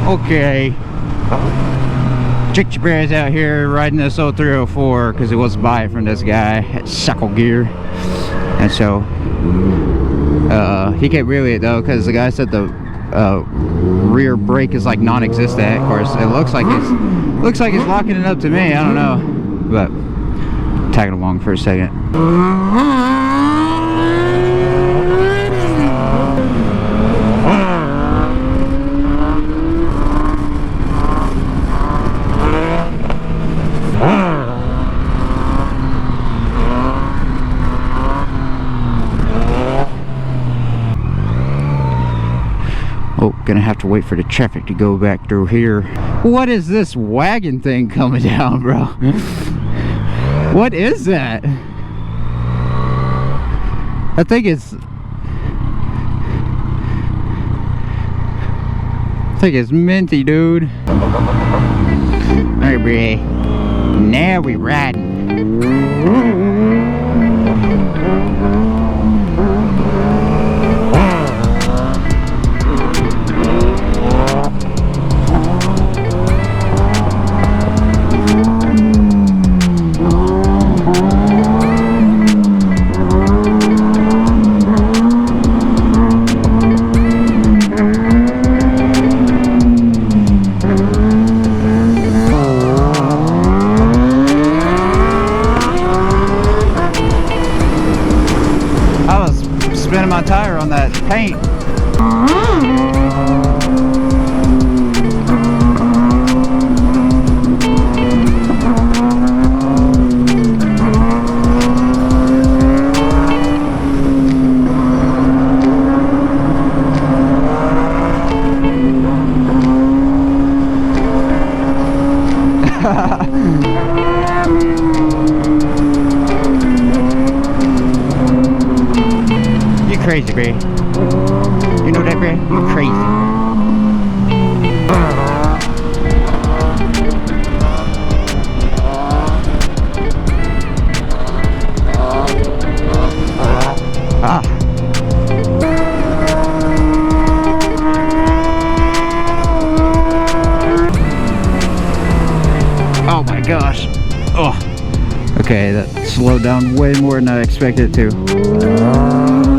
Okay. Chick Bear's out here riding this 0304 because he wants to buy it from this guy at Suckle Gear. And so he can't wheelie it though because the guy said the rear brake is like non-existent. Of course, it looks like it's locking it up to me. I don't know, but tagging along for a second. Oh, gonna have to wait for the traffic to go back through here. What is this wagon thing coming down, bro? What is that? I think it's minty, dude. Alright, bro. Now we riding. Spinning my tire on that paint. Crazy, Bray. You know that, Bray? You're crazy. Ah. Oh my gosh. Oh. Okay, that slowed down way more than I expected it to.